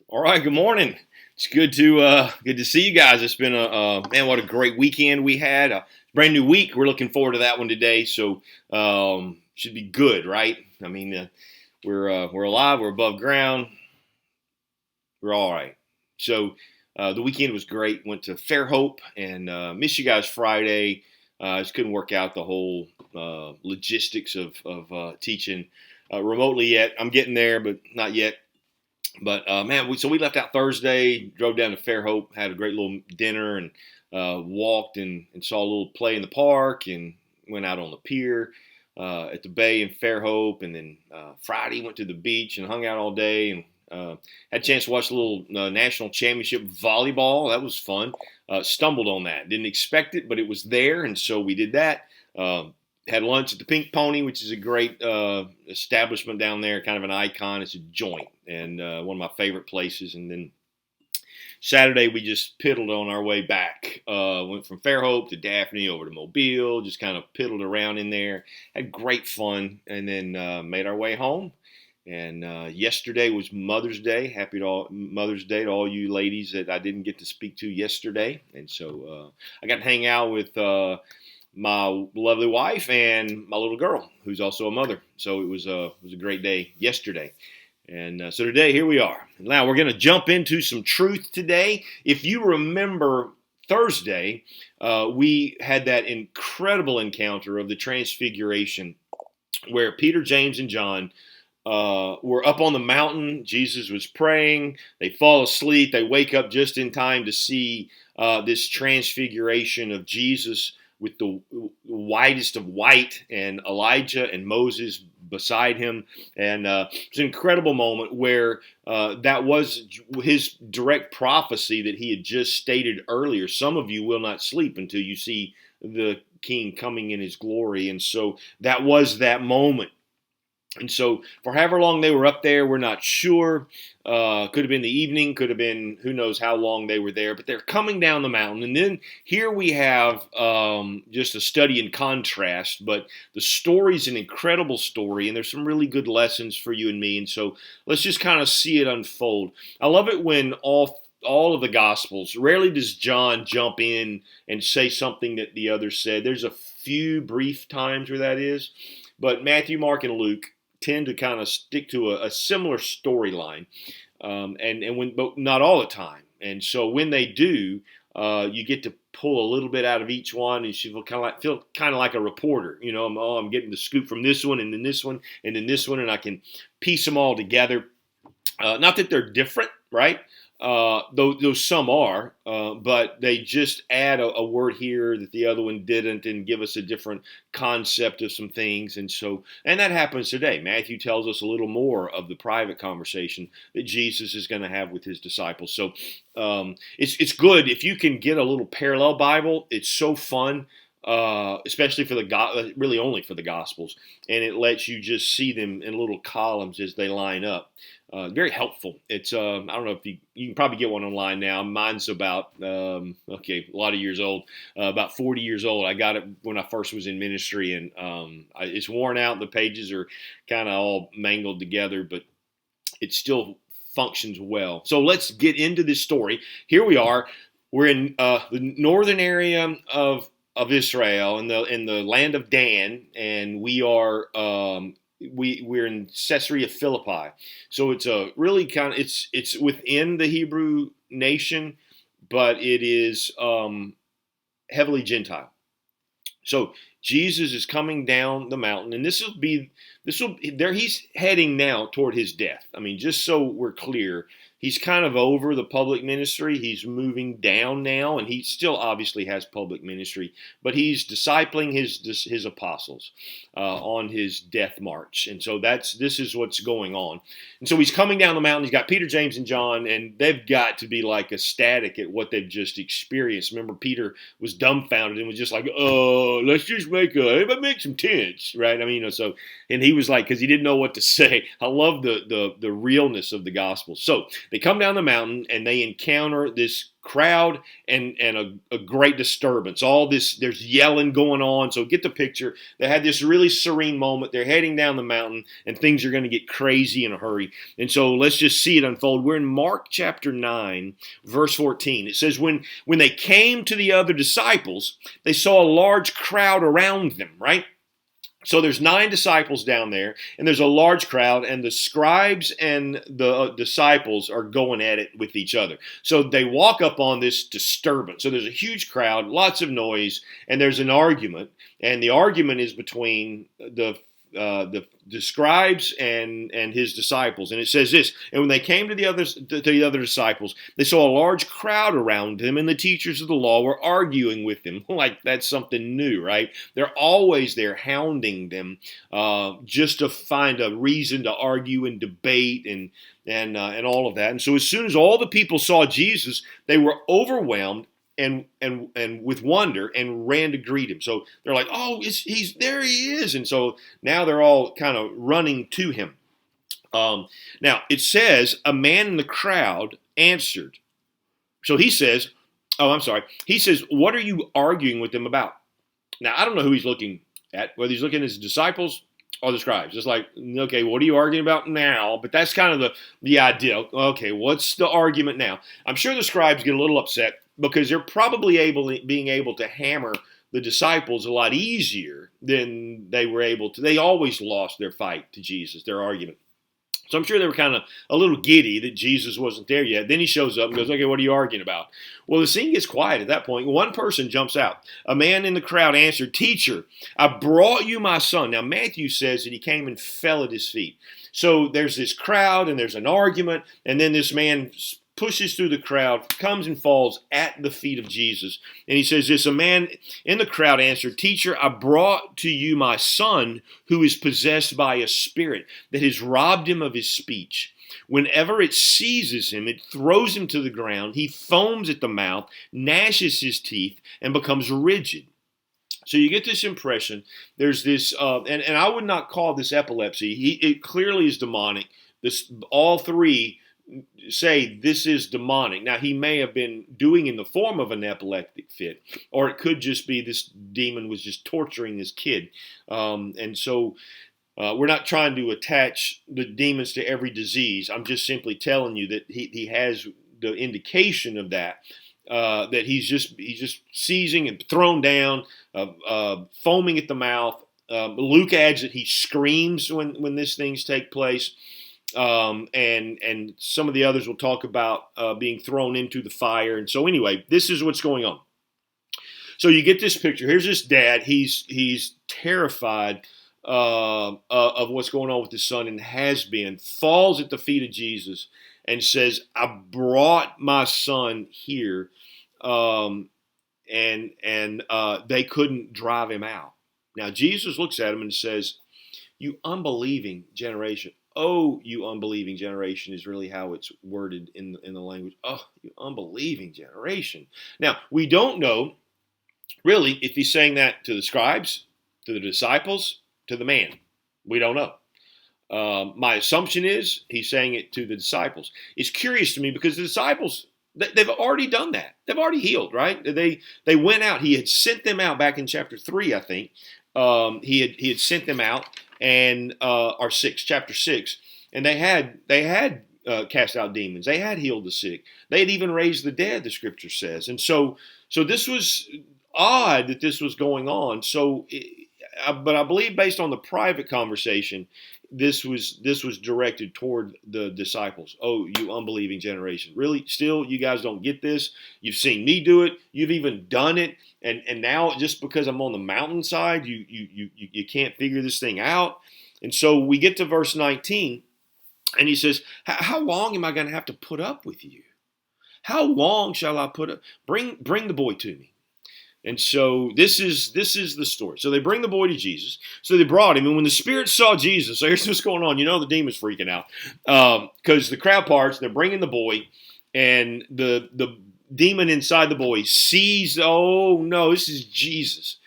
All right, good morning. It's good to see you guys. It's been a man, what a great weekend we had. A brand new week. We're looking forward to that one today. So should be good, right? I mean, we're alive. We're above ground. We're all right. So the weekend was great. Went to Fairhope and missed you guys Friday. Just couldn't work out the whole logistics of teaching remotely yet. I'm getting there, but not yet. But man, we left out Thursday, drove down to Fairhope, had a great little dinner, and walked and saw a little play in the park, and went out on the pier at the bay in Fairhope, and then Friday went to the beach and hung out all day, and had a chance to watch a little national championship volleyball. That was fun. Stumbled on that, didn't expect it, but it was there, and so we did that. Had lunch at the Pink Pony, which is a great establishment down there, kind of an icon. It's a joint and one of my favorite places. And then Saturday, we just piddled on our way back. Went from Fairhope to Daphne over to Mobile, just kind of piddled around in there. Had great fun, and then made our way home. And yesterday was Mother's Day. Happy Mother's Day to all you ladies that I didn't get to speak to yesterday. And so I got to hang out with my lovely wife and my little girl, who's also a mother. So it was a great day yesterday. And so today, here we are. Now we're going to jump into some truth today. If you remember Thursday, we had that incredible encounter of the Transfiguration where Peter, James, and John were up on the mountain. Jesus was praying. They fall asleep. They wake up just in time to see this transfiguration of Jesus with the whitest of white, and Elijah and Moses beside him. And it's an incredible moment where that was his direct prophecy that he had just stated earlier. Some of you will not sleep until you see the King coming in his glory. And so that was that moment. And so for however long they were up there, we're not sure. Could have been the evening, could have been who knows how long they were there. But they're coming down the mountain. And then here we have just a study in contrast. But the story's an incredible story, and there's some really good lessons for you and me. And so let's just kind of see it unfold. I love it when all of the Gospels, rarely does John jump in and say something that the others said. There's a few brief times where that is. But Matthew, Mark, and Luke tend to kind of stick to a similar storyline, but not all the time. And so when they do, you get to pull a little bit out of each one, and you feel kind of like a reporter. You know, I'm getting the scoop from this one, and then this one, and then this one, and I can piece them all together. Not that they're different, right? Though some are, but they just add a word here that the other one didn't, and give us a different concept of some things. And that happens today. Matthew tells us a little more of the private conversation that Jesus is going to have with his disciples. So it's good if you can get a little parallel Bible. It's so fun. Especially for really only for the Gospels, and it lets you just see them in little columns as they line up. Very helpful. It's I don't know if you can probably get one online now. Mine's about a lot of years old, about 40 years old. I got it when I first was in ministry, and it's worn out. The pages are kind of all mangled together, but it still functions well. So let's get into this story. Here we are. We're in the northern area of Israel in the land of Dan, and we are we're in Caesarea Philippi. So it's a really it's within the Hebrew nation, but it is heavily Gentile. So Jesus is coming down the mountain, and this will be there. He's heading now toward his death. I mean, just so we're clear, he's kind of over the public ministry. He's moving down now, and he still obviously has public ministry, but he's discipling his apostles on his death march. And so this is what's going on. And so he's coming down the mountain. He's got Peter, James, and John, and they've got to be like ecstatic at what they've just experienced. Remember, Peter was dumbfounded and was just like, "Oh, let's just make some tents," right? I mean, so, and he was like, because he didn't know what to say. I love the realness of the gospel. So they come down the mountain and they encounter this crowd and a great disturbance. All this, there's yelling going on. So get the picture. They had this really serene moment. They're heading down the mountain, and things are going to get crazy in a hurry. And so let's just see it unfold. We're in Mark chapter 9, verse 14. It says, when they came to the other disciples, they saw a large crowd around them, right? So there's 9 disciples down there, and there's a large crowd, and the scribes and the disciples are going at it with each other. So they walk up on this disturbance. So there's a huge crowd, lots of noise, and there's an argument, and the argument is between the scribes and his disciples. And it says this, and when they came to the other disciples, they saw a large crowd around him, and the teachers of the law were arguing with them. Like that's something new, right? They're always there hounding them just to find a reason to argue and debate and all of that. And so as soon as all the people saw Jesus, they were overwhelmed and with wonder and ran to greet him. So they're like, oh, he's there he is. And so now they're all kind of running to him. Now it says a man in the crowd answered. So he says, he says, what are you arguing with them about? Now I don't know who he's looking at, whether he's looking at his disciples or the scribes. It's like, okay, what are you arguing about now? But that's kind of the idea. Okay, what's the argument now? I'm sure the scribes get a little upset because they're probably being able to hammer the disciples a lot easier than they were able to. They always lost their fight to Jesus, their argument. So I'm sure they were kind of a little giddy that Jesus wasn't there yet. Then he shows up and goes, okay, what are you arguing about? Well, the scene gets quiet at that point. One person jumps out. A man in the crowd answered, teacher, I brought you my son. Now, Matthew says that he came and fell at his feet. So there's this crowd and there's an argument, and then this man pushes through the crowd, comes and falls at the feet of Jesus. And he says this, a man in the crowd answered, teacher, I brought to you my son who is possessed by a spirit that has robbed him of his speech. Whenever it seizes him, it throws him to the ground. He foams at the mouth, gnashes his teeth, and becomes rigid. So you get this impression, there's this, and I would not call this epilepsy. It clearly is demonic. All three say this is demonic. Now, he may have been doing in the form of an epileptic fit, or it could just be this demon was just torturing this kid. And so we're not trying to attach the demons to every disease. I'm just simply telling you that he has the indication of that. That he's just seizing and thrown down, foaming at the mouth. Luke adds that he screams when these things take place. And some of the others will talk about being thrown into the fire. And so anyway, this is what's going on. So you get this picture. Here's this dad. He's terrified of what's going on with his son and has been, falls at the feet of Jesus and says, I brought my son here, and they couldn't drive him out. Now Jesus looks at him and says, you unbelieving generation. Oh, you unbelieving generation is really how it's worded in the language. Oh, you unbelieving generation. Now, we don't know really if he's saying that to the scribes, to the disciples, to the man. We don't know. My assumption is he's saying it to the disciples. It's curious to me because the disciples, they've already done that. They've already healed, right? They went out. He had sent them out back in chapter 3, I think. He had sent them out. And or 6, chapter 6, and they had cast out demons. They had healed the sick. They had even raised the dead, the scripture says. And so this was odd that this was going on. So, but I believe based on the private conversation, this was directed toward the disciples. Oh, you unbelieving generation! Really, still, you guys don't get this. You've seen me do it. You've even done it. And now just because I'm on the mountainside, you can't figure this thing out. And so we get to verse 19, and he says, how long am I going to have to put up with you? How long shall I put up? Bring the boy to me. And so this is the story. So they bring the boy to Jesus. So they brought him, and when the spirit saw Jesus, so here's what's going on. You know the demon's freaking out because the crowd parts. They're bringing the boy, and the demon inside the boy sees, oh no, this is Jesus.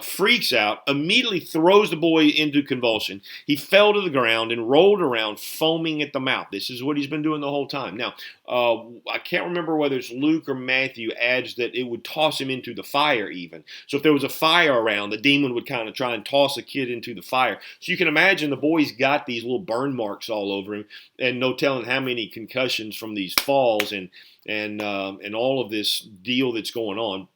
freaks out, immediately throws the boy into convulsion. He fell to the ground and rolled around, foaming at the mouth. This is what he's been doing the whole time. Now, I can't remember whether it's Luke or Matthew adds that it would toss him into the fire even. So if there was a fire around, the demon would kind of try and toss a kid into the fire. So you can imagine the boy's got these little burn marks all over him, and no telling how many concussions from these falls and all of this deal that's going on.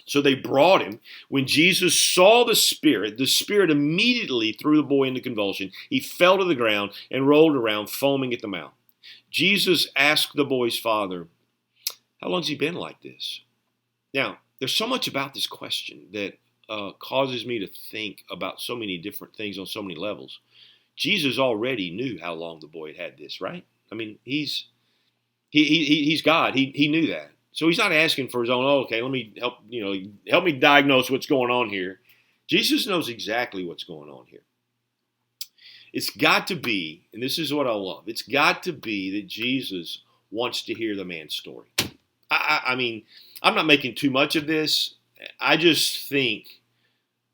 So they brought him. When Jesus saw the spirit immediately threw the boy into convulsion. He fell to the ground and rolled around, foaming at the mouth. Jesus asked the boy's father, "How long's he been like this?" Now, there's so much about this question that causes me to think about so many different things on so many levels. Jesus already knew how long the boy had this, right? I mean, he's God. He knew that. So he's not asking for his own, okay, let me help me diagnose what's going on here. Jesus knows exactly what's going on here. It's got to be, and this is what I love, it's got to be that Jesus wants to hear the man's story. I mean, I'm not making too much of this. I just think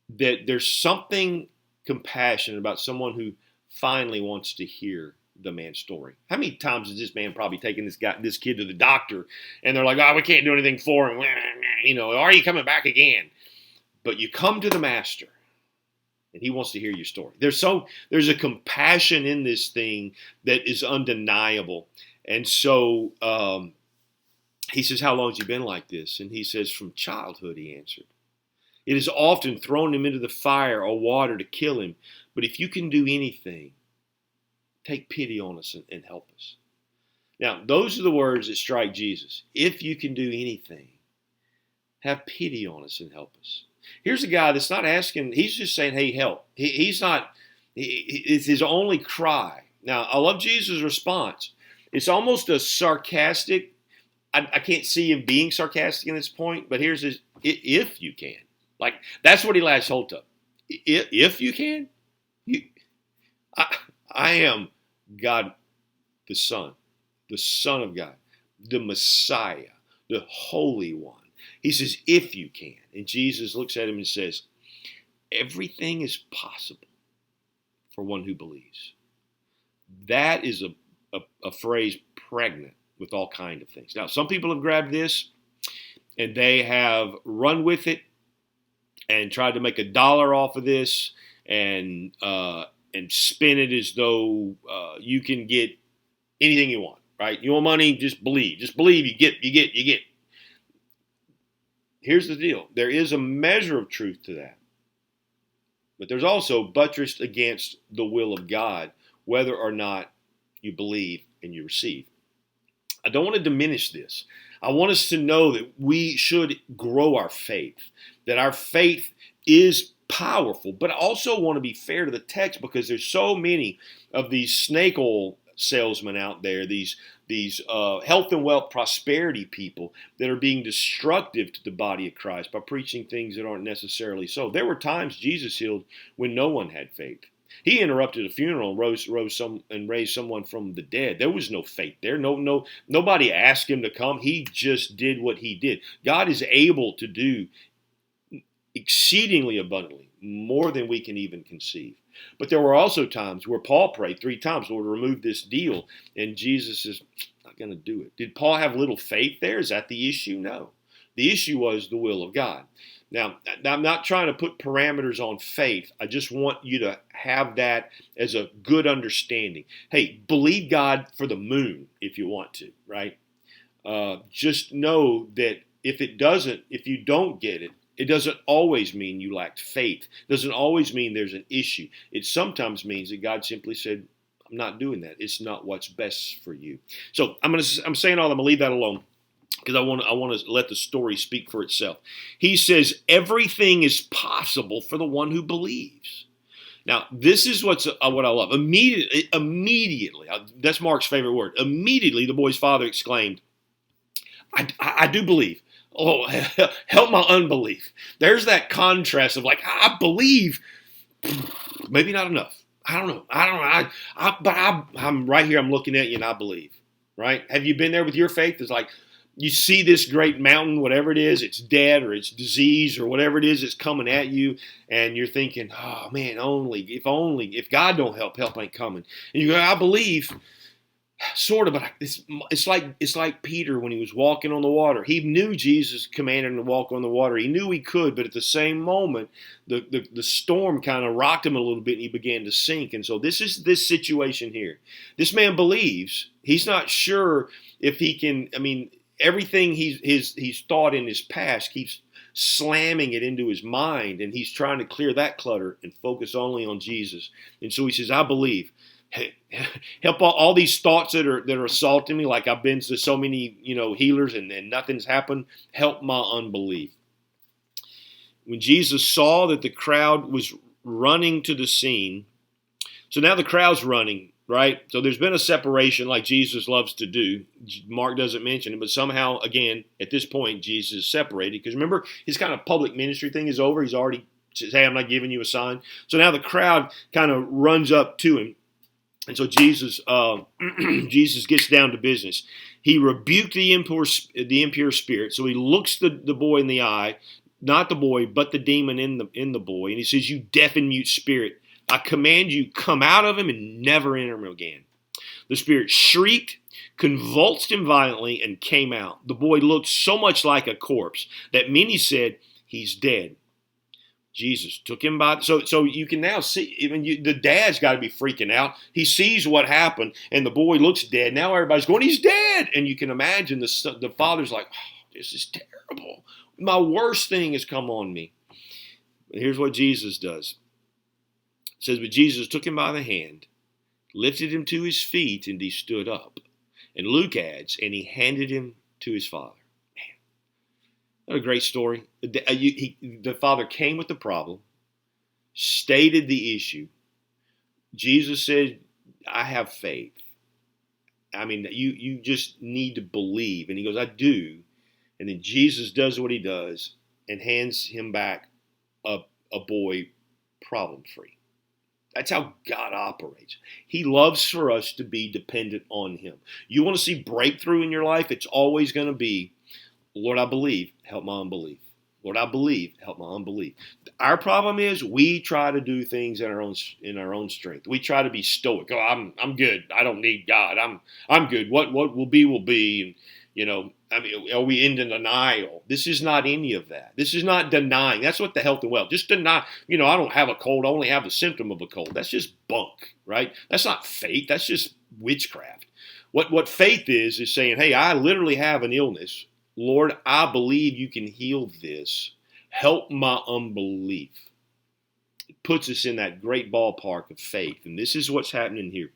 that there's something compassionate about someone who finally wants to hear the man's story. How many times has this man probably taken this kid to the doctor, and they're like, "Oh, we can't do anything for him. Are you coming back again?" But you come to the master, and he wants to hear your story. There's a compassion in this thing that is undeniable. And so he says, "How long has he been like this?" And he says, "From childhood," he answered. "It has often thrown him into the fire or water to kill him. But if you can do anything, take pity on us and help us." Now, those are the words that strike Jesus. If you can do anything, have pity on us and help us. Here's a guy that's not asking, he's just saying, "Hey, help." It's his only cry. Now, I love Jesus' response. It's almost a sarcastic, I can't see him being sarcastic in this point, but here's his, "If you can." Like, that's what he latched hold of. If you can, I am God the Son of God, the Messiah, the Holy One. He says, "If you can." And Jesus looks at him and says, "Everything is possible for one who believes." That is a phrase pregnant with all kinds of things. Now, some people have grabbed this and they have run with it and tried to make $1 off of this and spin it as though you can get anything you want, right? You want money, just believe. Just believe, you get. Here's the deal. There is a measure of truth to that. But there's also buttressed against the will of God, whether or not you believe and you receive. I don't want to diminish this. I want us to know that we should grow our faith, that our faith is powerful, but I also want to be fair to the text because there's so many of these snake oil salesmen out there, these health and wealth prosperity people that are being destructive to the body of Christ by preaching things that aren't necessarily so. There were times Jesus healed when no one had faith. He interrupted a funeral and raised someone from the dead. There was no faith there. Nobody asked him to come. He just did what he did. God is able to do exceedingly abundantly, more than we can even conceive. But there were also times where Paul prayed 3 times, "Lord, remove this deal," and Jesus is not going to do it. Did Paul have little faith there? Is that the issue? No. The issue was the will of God. Now, I'm not trying to put parameters on faith. I just want you to have that as a good understanding. Hey, believe God for the moon if you want to, right? Just know that if you don't get it, it doesn't always mean you lacked faith. It doesn't always mean there's an issue. It sometimes means that God simply said, "I'm not doing that. It's not what's best for you." So I'm saying all that. I'm gonna leave that alone because I want to let the story speak for itself. He says everything is possible for the one who believes. Now, this is what I love. Immediately, that's Mark's favorite word. Immediately, the boy's father exclaimed, I do believe. Oh, help my unbelief. There's that contrast of like, I believe, maybe not enough. I don't know. But I'm right here. I'm looking at you and I believe, right? Have you been there with your faith? It's like, You see this great mountain, whatever it is, it's dead or it's disease or whatever it is that's coming at you, and you're thinking, oh man, if God don't help, help ain't coming. And you go, I believe, sort of, but it's like Peter when he was walking on the water. He knew Jesus commanded him to walk on the water. He knew he could, but at the same moment, the storm kind of rocked him a little bit, and he began to sink. And so this is this situation here. This man believes. He's not sure if he can. I mean, everything he's thought in his past keeps slamming it into his mind, and he's trying to clear that clutter and focus only on Jesus. And so he says, I believe. Help all these thoughts that are assaulting me, like I've been to so many healers and nothing's happened. Help my unbelief. When Jesus saw that the crowd was running to the scene, so now the crowd's running, right? So there's been a separation like Jesus loves to do. Mark doesn't mention it, but somehow, again, at this point, Jesus is separated. Because remember, his kind of public ministry thing is over. He's already says, hey, I'm not giving you a sign. So now the crowd kind of runs up to him. And so Jesus gets down to business. He rebuked the impure spirit. So he looks the boy in the eye, not the boy, but the demon in the boy. And he says, you deaf and mute spirit, I command you, come out of him and never enter him again. The spirit shrieked, convulsed him violently, and came out. The boy looked so much like a corpse that many said, he's dead. Jesus took him by, so you can now see, even the dad's got to be freaking out. He sees what happened, and the boy looks dead. Now everybody's going, he's dead. And you can imagine the father's like, oh, this is terrible. My worst thing has come on me. But here's what Jesus does. It says, but Jesus took him by the hand, lifted him to his feet, and he stood up. And Luke adds, and he handed him to his father. What a great story. The father came with the problem, stated the issue. Jesus said, I have faith. I mean, you just need to believe. And he goes, I do. And then Jesus does what he does and hands him back a boy problem-free. That's how God operates. He loves for us to be dependent on him. You want to see breakthrough in your life? It's always going to be, Lord, I believe, help my unbelief. Lord, I believe, help my unbelief. Our problem is we try to do things in our own strength. We try to be stoic. Oh, I'm good. I don't need God. I'm good. What will be. And are we in denial? This is not any of that. This is not denying. That's what the health and wealth. Just deny. I don't have a cold. I only have the symptom of a cold. That's just bunk, right? That's not faith. That's just witchcraft. What faith is saying, hey, I literally have an illness. Lord, I believe you can heal this. Help my unbelief. It puts us in that great ballpark of faith. And this is what's happening here.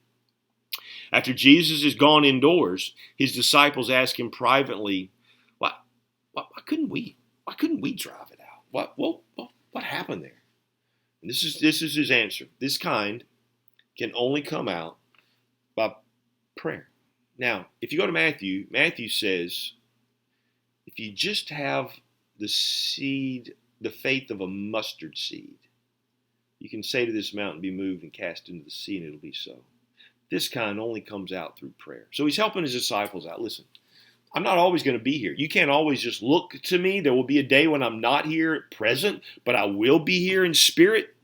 After Jesus is gone indoors, his disciples ask him privately, why couldn't we drive it out? What happened there? And this is his answer. This kind can only come out by prayer. Now, if you go to Matthew says, if you just have the faith of a mustard seed, you can say to this mountain, be moved and cast into the sea, and it'll be so. This kind only comes out through prayer. So he's helping his disciples out. Listen, I'm not always going to be here. You can't always just look to me. There will be a day when I'm not here present, but I will be here in spirit.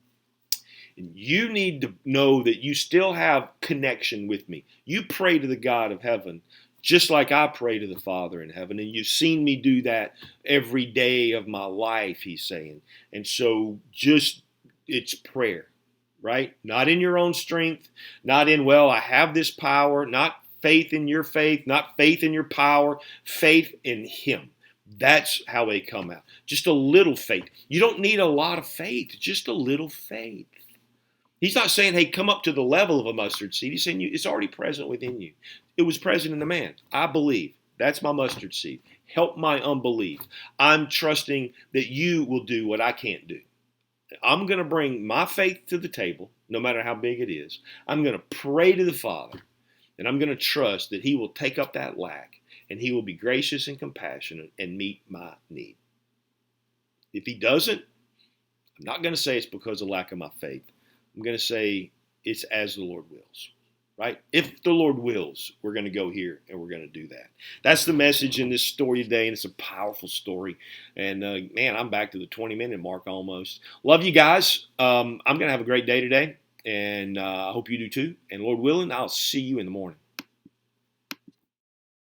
And you need to know that you still have connection with me. You pray to the God of heaven just like I pray to the Father in heaven. And you've seen me do that every day of my life, he's saying. And so it's prayer, right? Not in your own strength, not in, I have this power, not faith in your faith, not faith in your power, faith in him. That's how they come out. Just a little faith. You don't need a lot of faith, just a little faith. He's not saying, hey, come up to the level of a mustard seed. He's saying it's already present within you. It was present in the man. I believe. That's my mustard seed. Help my unbelief. I'm trusting that you will do what I can't do. I'm going to bring my faith to the table, no matter how big it is. I'm going to pray to the Father, and I'm going to trust that he will take up that lack, and he will be gracious and compassionate and meet my need. If he doesn't, I'm not going to say it's because of lack of my faith. I'm going to say it's as the Lord wills. right? If the Lord wills, we're going to go here and we're going to do that. That's the message in this story today, and it's a powerful story. And man, I'm back to the 20-minute mark almost. Love you guys. I'm going to have a great day today, and I hope you do too. And Lord willing, I'll see you in the morning.